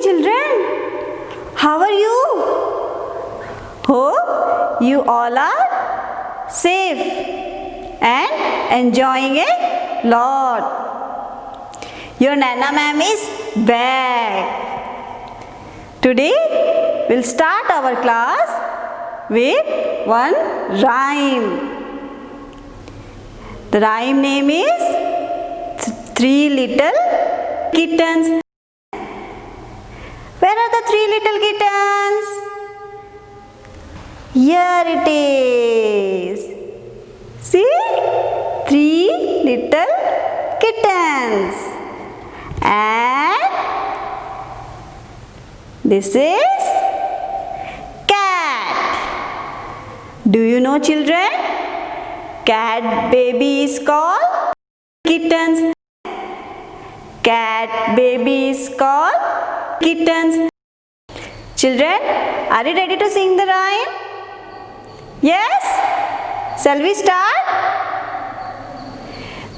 children, how are you? Hope you all are safe and enjoying a lot. Your Nana ma'am is back. Today we'll start our class with one rhyme. The rhyme name is Three Little Kittens. Where are the three little kittens? Here it is. See? Three little kittens. And this is cat. Do you know, children? Cat baby is called kittens. Cat baby is called kittens. Children, are you ready to sing the rhyme? Yes? Shall we start?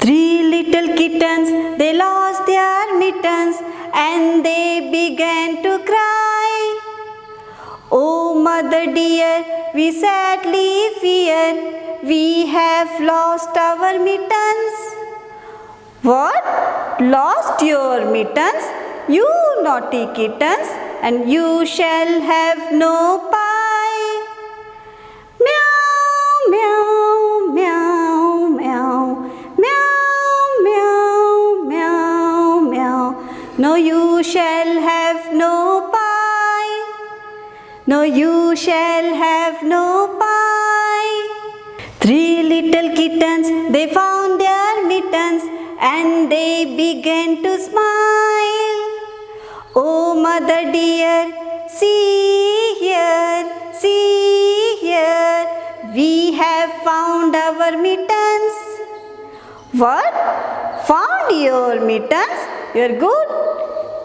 Three little kittens, they lost their mittens and they began to cry. Oh mother dear, we sadly fear we have lost our mittens. What? Lost your mittens? You naughty kittens, and you shall have no pie. Meow, meow, meow, meow, meow, meow, meow, meow. No, you shall have no pie. No, you shall have no pie. Three little kittens, they found their mittens and they began to smile. Oh mother dear, see here, we have found our mittens. What? Found your mittens? You're good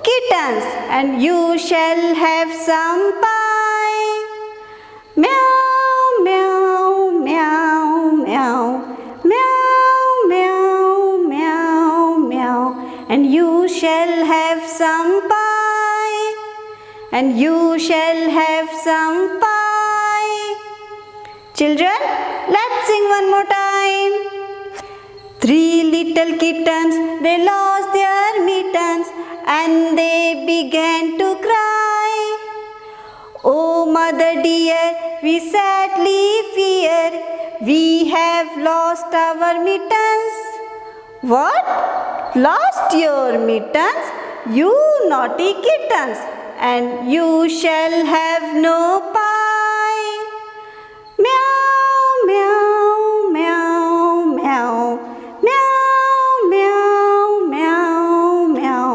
kittens, and you shall have some pie. Meow, meow, meow, meow. Meow, meow, meow, meow, and you shall have some pie. And you shall have some pie. Children, let's sing one more time. Three little kittens, they lost their mittens and they began to cry. Oh mother dear, we sadly fear we have lost our mittens. What? Lost your mittens? You naughty kittens, and you shall have no pie. Meow, meow, meow, meow. Meow, meow, meow, meow.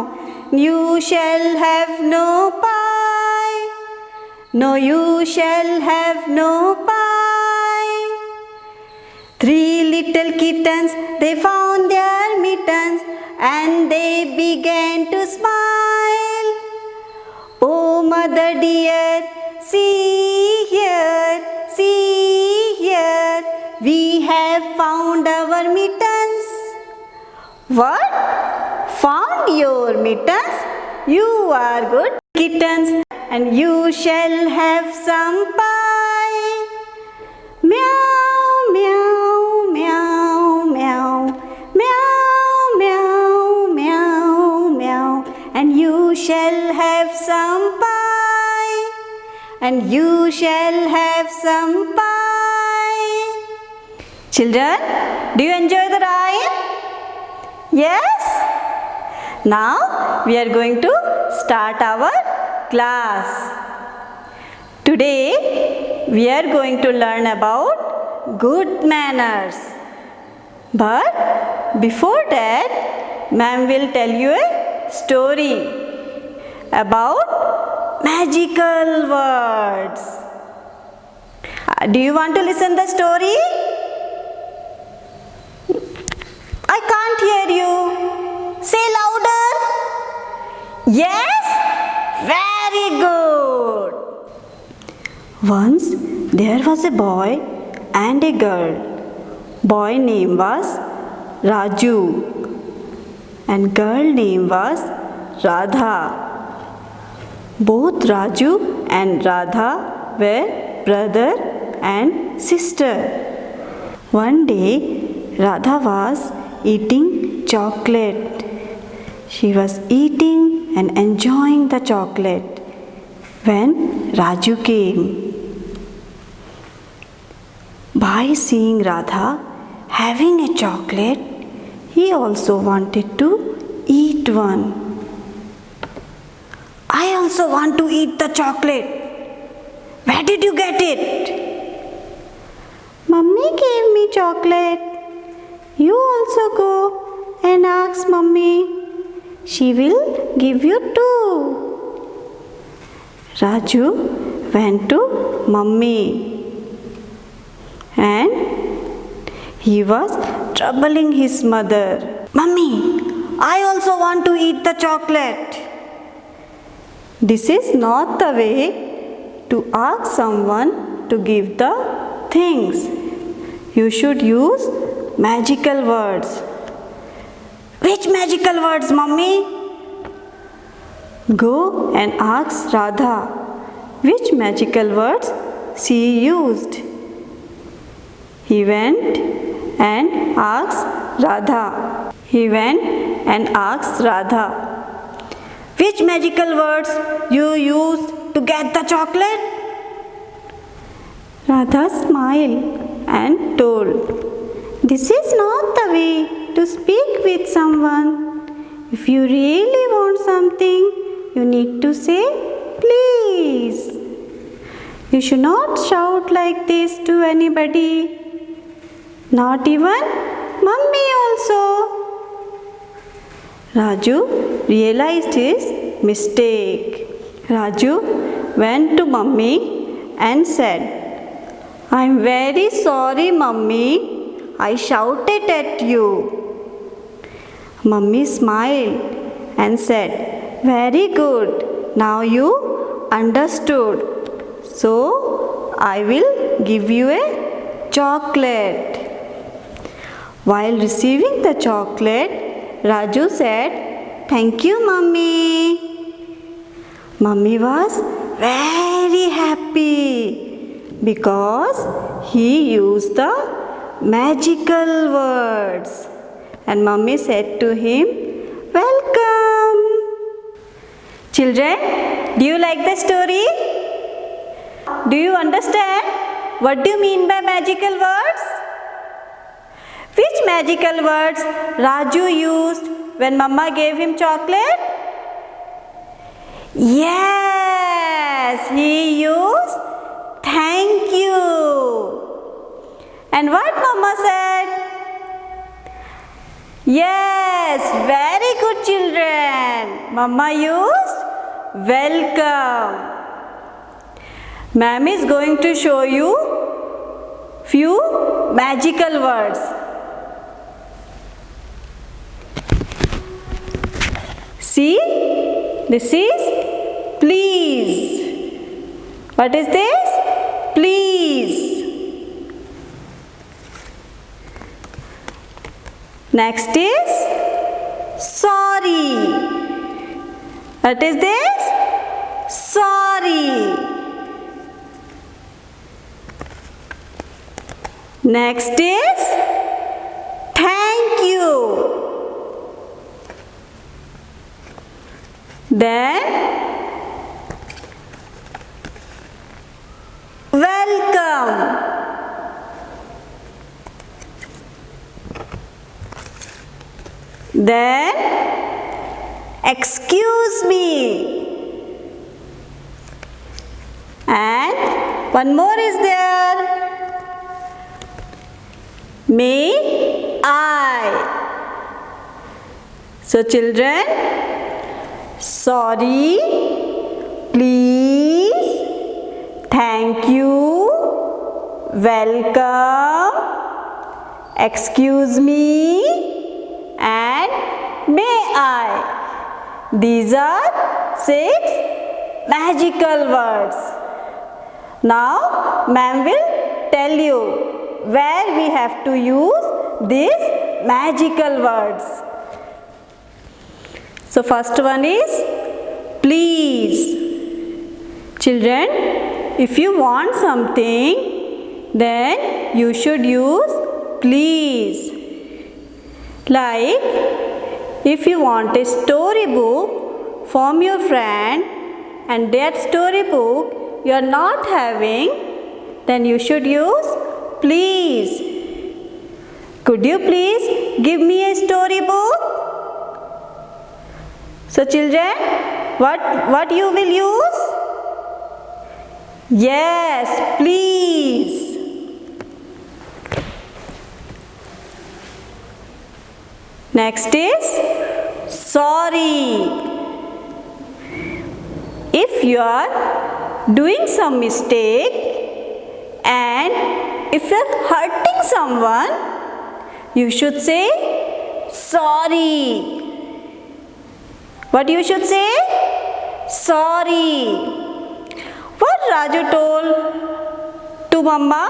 You shall have no pie. No, you shall have no pie. Three little kittens, they found their mittens and they began to smile. Oh mother dear, see here, we have found our mittens. What? Found your mittens? You are good kittens, and you shall have some pie. Meow, meow, meow, meow. Meow, meow, meow, meow. And you shall have some pie. And you shall have some pie. Children, do you enjoy the rhyme? Yes? Now we are going to start our class. Today we are going to learn about good manners. But before that, ma'am will tell you a story about magical words. Do you want to listen the story? I can't hear you. Say louder. Yes? Very good. Once there was a boy and a girl. Boy name was Raju and girl name was Radha. Both Raju and Radha were brother and sister. One day, Radha was eating chocolate. She was eating and enjoying the chocolate when Raju came. By seeing Radha having a chocolate, he also wanted to eat one. I also want to eat the chocolate. Where did you get it? Mummy gave me chocolate. You also go and ask Mummy. She will give you too. Raju went to Mummy and he was troubling his mother. Mummy, I also want to eat the chocolate. This is not the way to ask someone to give the things. You should use magical words. Which magical words, Mummy? Go and ask Radha which magical words she used. He went and asked Radha. Which magical words you used to get the chocolate? Radha smiled and told, this is not the way to speak with someone. If you really want something, you need to say, please. You should not shout like this to anybody. Not even Mummy also. Raju realized his mistake. Raju went to Mummy and said, I am very sorry, Mummy. I shouted at you. Mummy smiled and said, very good. Now you understood. So I will give you a chocolate. While receiving the chocolate, Raju said, thank you, Mummy. Mummy was very happy because he used the magical words. And Mummy said to him, welcome. Children, do you like the story? Do you understand what do you mean by magical words? Which magical words Raju used when Mama gave him chocolate? Yes, he used thank you. And what Mama said? Yes, very good children. Mama used welcome. Ma'am is going to show you few magical words. See, this is please. What is this? Please. Next is sorry. What is this? Sorry. Next is thank you. Then welcome. Then excuse me. And one more is there. May I. So children, sorry, please, thank you, welcome, excuse me, and may I. These are 6 magical words. Now, ma'am will tell you where we have to use these magical words. So first one is please. Children, if you want something, then you should use please. Like, if you want a storybook from your friend and that storybook you are not having, then you should use please. Could you please give me a storybook? So children, what you will use? Yes, please. Next is sorry. If you are doing some mistake and if you are hurting someone, you should say sorry. What you should say? Sorry. What Raju told to Mama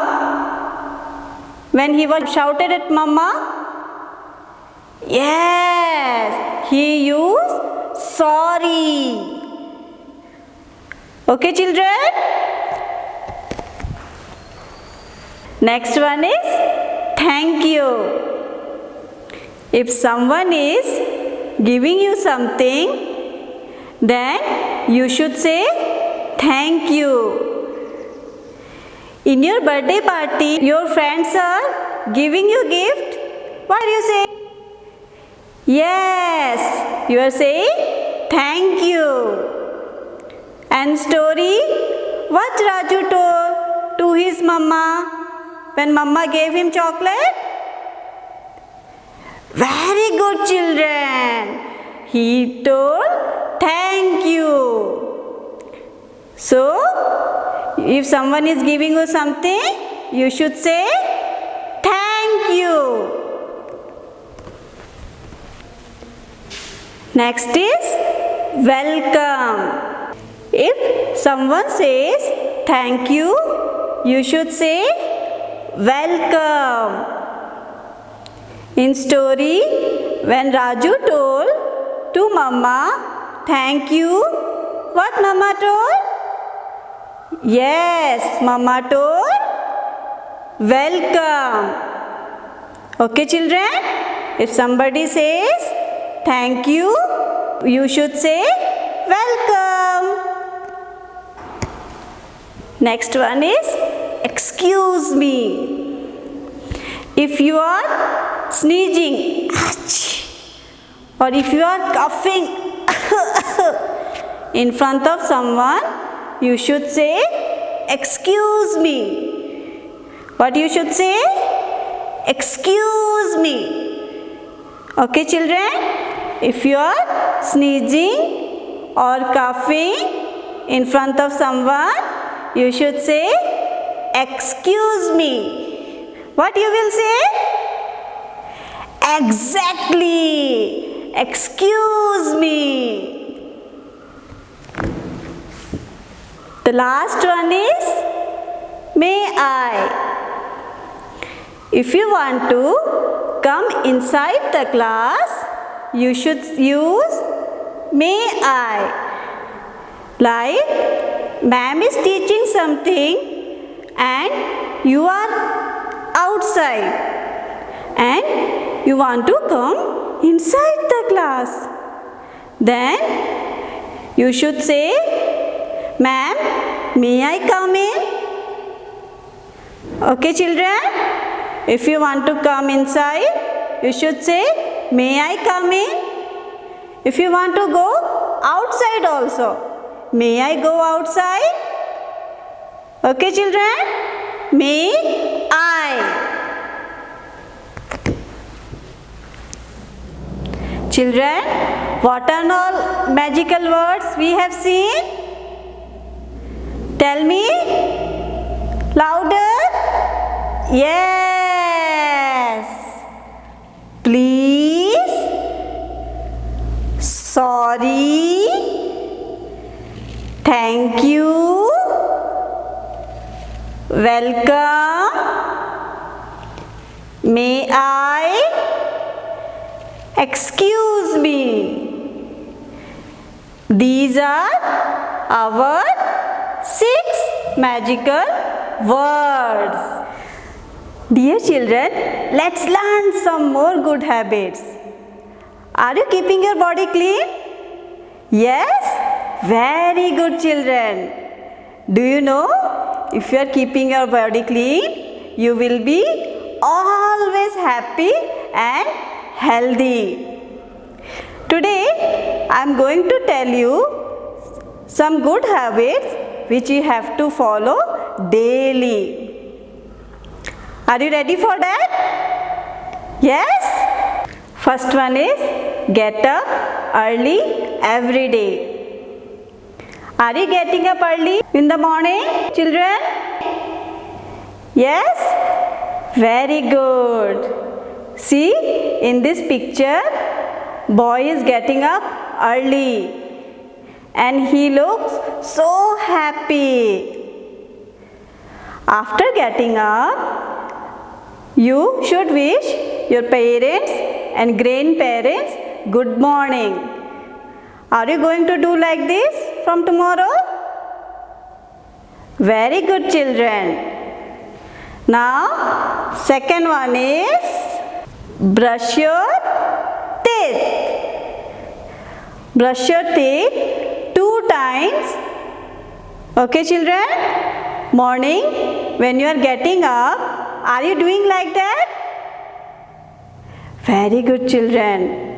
when he was shouted at Mama? Yes, he used sorry. Okay, children? Next one is thank you. If someone is giving you something, then you should say thank you. In your birthday party, your friends are giving you gift. What do you say? Yes, you are saying thank you. And story, what Raju told to his mama when mama gave him chocolate? Very good, children. He told thank you. So, if someone is giving you something, you should say thank you. Next is welcome. If someone says thank you, you should say welcome. In story, when Raju told to Mama thank you, what Mama told? Yes, Mama told welcome. Okay, children? If somebody says thank you, you should say welcome. Next one is excuse me. If you are sneezing or if you are coughing in front of someone, you should say excuse me. What you should say? Excuse me. Okay, children? If you are sneezing or coughing in front of someone, you should say excuse me. What you will say? Exactly. Excuse me. The last one is may I. If you want to come inside the class, you should use may I. Like, ma'am is teaching something and you are outside and you want to come inside the class. Then you should say, ma'am, may I come in? Okay, children? If you want to come inside, you should say, may I come in? If you want to go outside also, may I go outside? Okay, children? May I. Children, what are all magical words we have seen? Tell me louder. Yes. Please. Sorry. Thank you. Welcome. May I. Excuse me. These are our 6 magical words. Dear children, let's learn some more good habits. Are you keeping your body clean? Yes? Very good children. Do you know, if you are keeping your body clean, you will be always happy and healthy. Today, I am going to tell you some good habits which you have to follow daily. Are you ready for that? Yes? First one is get up early every day. Are you getting up early in the morning, children? Yes? Very good. See, in this picture, boy is getting up early and he looks so happy. After getting up, you should wish your parents and grandparents good morning. Are you going to do like this from tomorrow? Very good children. Now, second one is brush your teeth. Brush your teeth 2 times. Okay children? Morning when you are getting up, are you doing like that? Very good children.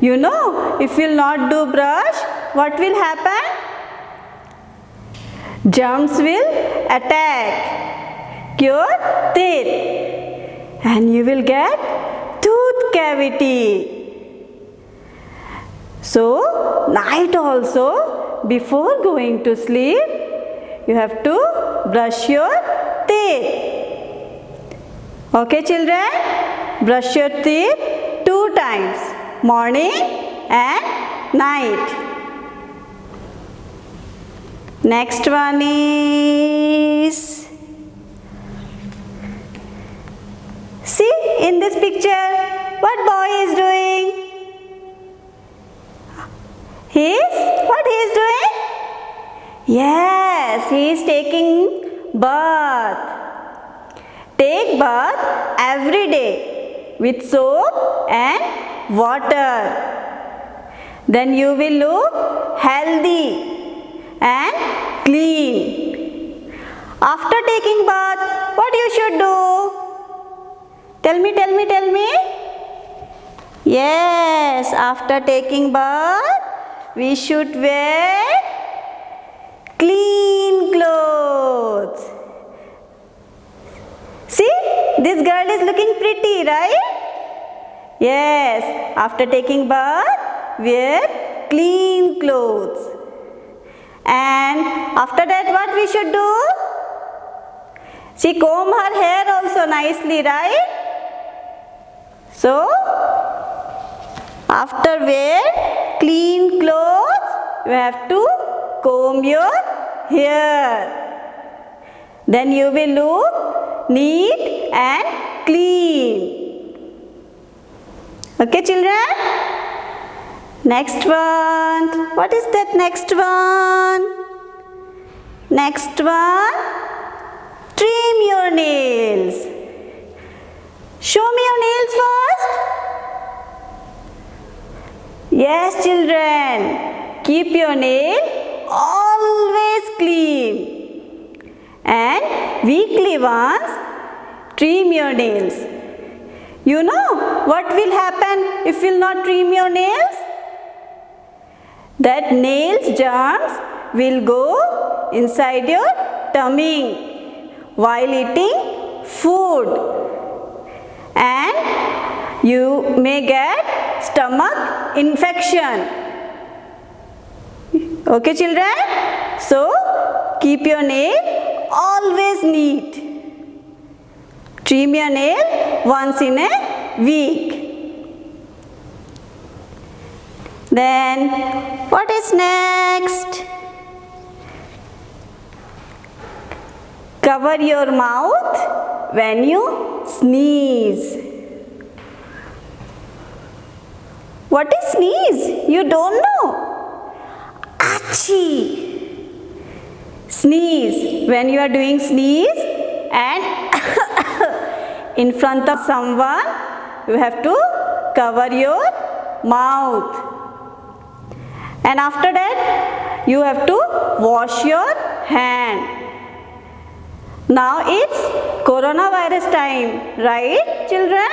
You know, if you will not do brush, what will happen? Germs will attack your teeth and you will get tooth cavity. So, night also, before going to sleep, you have to brush your teeth. Okay children? Brush your teeth 2 times, morning and night. Next one is, see in this picture, what boy is doing? What he is doing? Yes, he is taking bath. Take bath every day with soap and water. Then you will look healthy and clean. After taking bath, what you should do? Tell me. Yes, after taking bath, we should wear clean clothes. See, this girl is looking pretty, right? Yes, after taking bath, wear clean clothes. And after that, what we should do? She comb her hair also nicely, right? So, after wear clean clothes, you have to comb your hair. Then you will look neat and clean. Okay children? Next one. What is that next one? Next one. Trim your nails. Show me your nails first. Yes children, keep your nail always clean and weekly once trim your nails. You know what will happen if you will not trim your nails? That nails germs will go inside your tummy while eating food and you may get stomach infection. Okay children? So, keep your nail always neat. Trim your nail once in a week. Then, what is next? Cover your mouth when you sneeze. What is sneeze? You don't know? Achoo! Sneeze. When you are doing sneeze and in front of someone, you have to cover your mouth. And after that, you have to wash your hand. Now it's coronavirus time, right, children?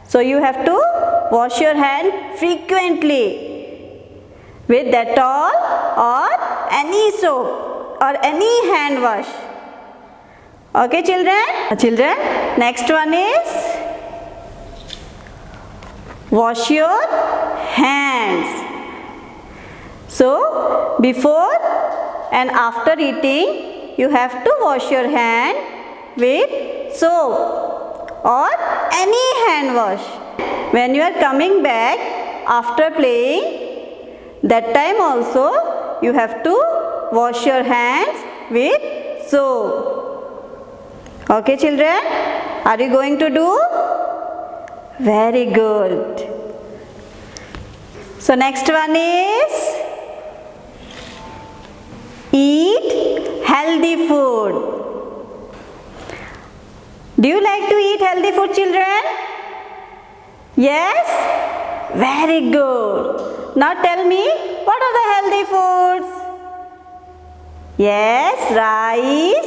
So you have to wash your hand frequently with Dettol or any soap or any hand wash. Okay, children? Children, next one is wash your hands. So, before and after eating, you have to wash your hand with soap or any hand wash. When you are coming back after playing, that time also you have to wash your hands with soap. Okay, children? Are you going to do? Very good. So next one is eat healthy food. Do you like to eat healthy food, children? Yes? Very good. Now tell me, what are the healthy foods? Yes, rice,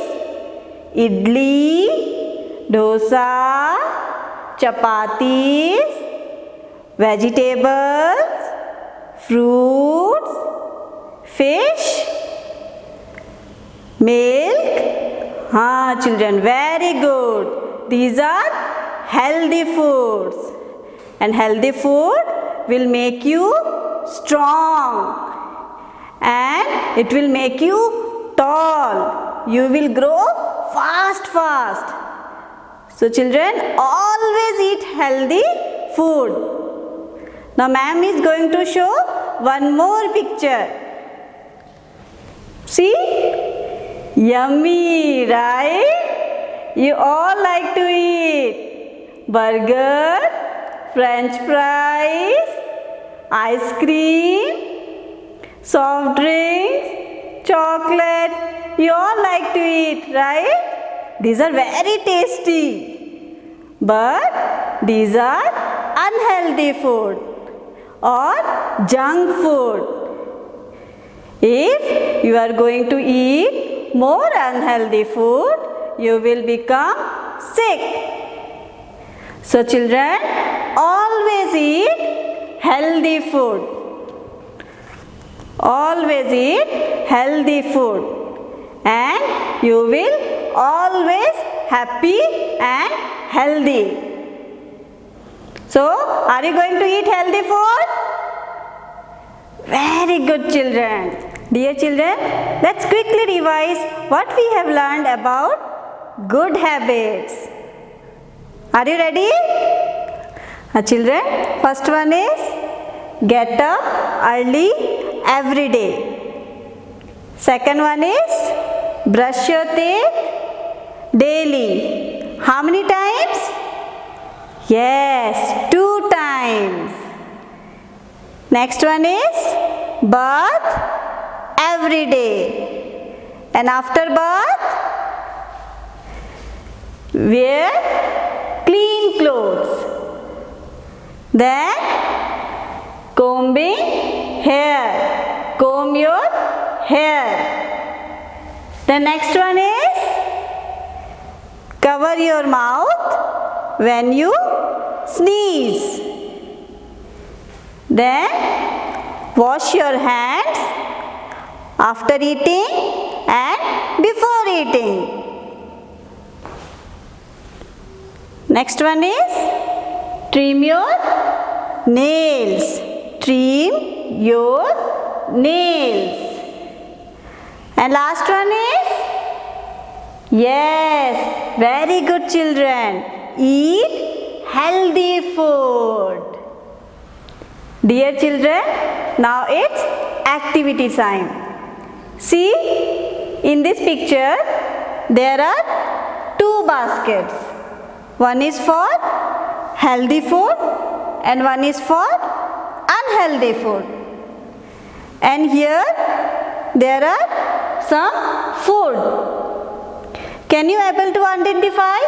idli, dosa, chapatis, vegetables, fruits, fish, milk. Children, very good. These are healthy foods. And healthy food will make you strong. And it will make you tall. You will grow fast. So children, always eat healthy food. Now ma'am is going to show one more picture. See? Yummy, right? You all like to eat burger, French fries, ice cream, soft drinks, chocolate. You all like to eat, right? These are very tasty. But these are unhealthy food or junk food. If you are going to eat more unhealthy food, you will become sick. So children, always eat healthy food. Always eat healthy food. And you will always happy and healthy. So, are you going to eat healthy food? Very good, children. Dear children, let's quickly revise what we have learned about good habits. Are you ready? Children, first one is get up early every day. Second one is brush your teeth daily. How many times? Yes, 2 times. Next one is bath every day. And after bath, wear clean clothes. Then combing hair. Comb your hair. The next one is cover your mouth when you sneeze. Then wash your hands after eating and before eating. Next one is trim your nails. Trim your nails. And last one is, yes, very good children, eat healthy food. Dear children, now it's activity time. See, in this picture, there are 2 baskets. One is for healthy food and one is for unhealthy food. And here there are some food. Can you able to identify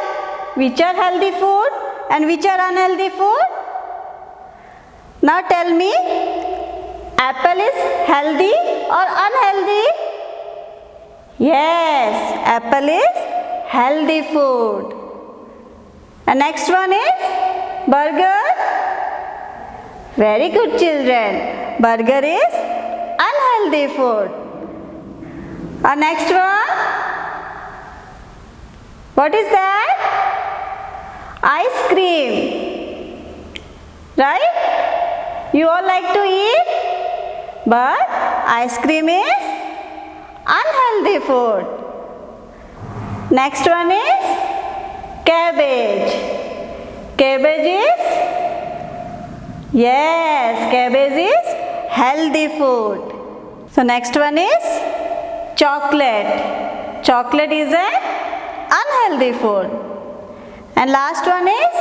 which are healthy food and which are unhealthy food? Now tell me, apple is healthy or unhealthy? Yes, apple is healthy food. And next one is burger. Very good children. Burger is unhealthy food. And next one, what is that? Ice cream. Right? You all like to eat, but ice cream is unhealthy food. Next one is cabbage. Cabbage is, yes, cabbage is healthy food. So next one is chocolate. Chocolate is an unhealthy food. And last one is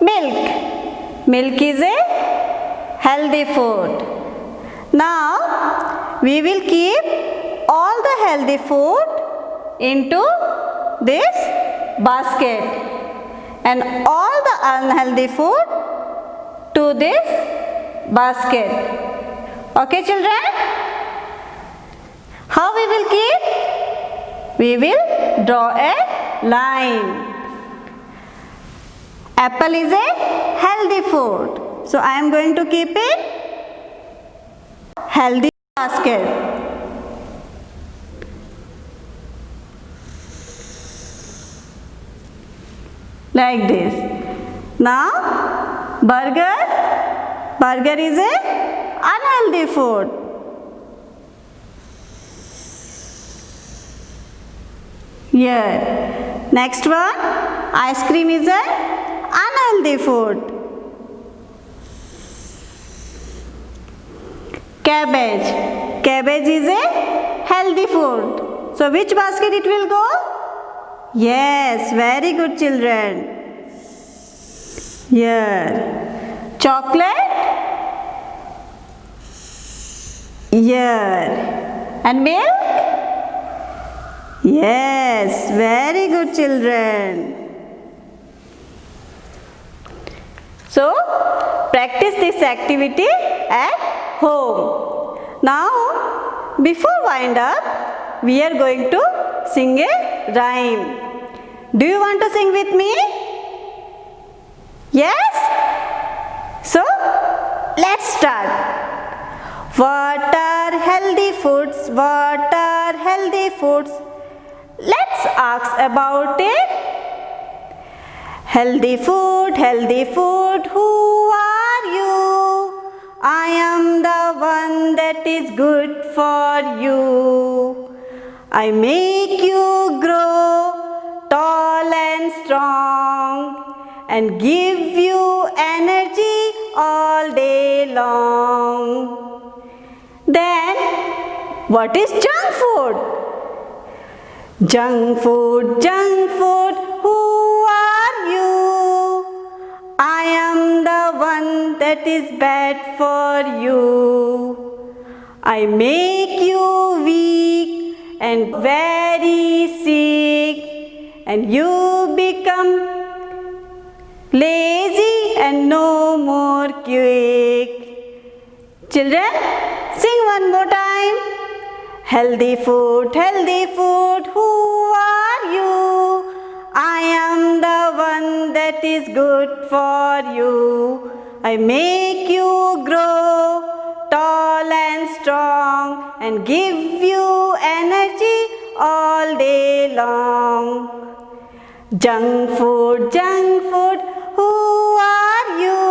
milk. Milk is a healthy food. Now we will keep all the healthy food into this basket and all the unhealthy food to this basket. Okay children? How we will keep? We will draw a line. Apple is a healthy food. So I am going to keep it healthy basket. Like this. Now burger is a unhealthy food. Here. Next one, ice cream is a unhealthy food. Cabbage is a healthy food. So which basket it will go? Yes, very good children. Here. Chocolate. Here. And milk? Yes, very good children. So, practice this activity at home. Now, before wind up, we are going to sing a rhyme. Do you want to sing with me? Yes? So, let's start. What are healthy foods? What are healthy foods? Let's ask about it. Healthy food, who are you? I am the one that is good for you. I make you grow tall and strong and give you energy all day long. Then, what is junk food? Junk food, who are you? I am the one that is bad for you. I make you weak and very sick, and you become lazy and no more quick. Children, sing one more time. Healthy food, who are you? I am the one that is good for you. I make you grow tall and strong and give you energy all day long. Junk food, who are you?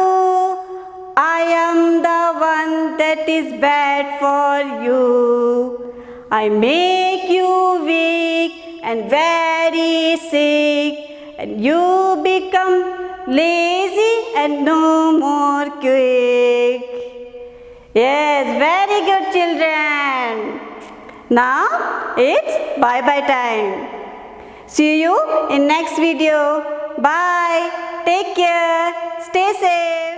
I am the one that is bad for you. I make you weak and very sick, and you become lazy and no more quick. Yes, very good children. Now it's bye-bye time. See you in next video. Bye. Take care. Stay safe.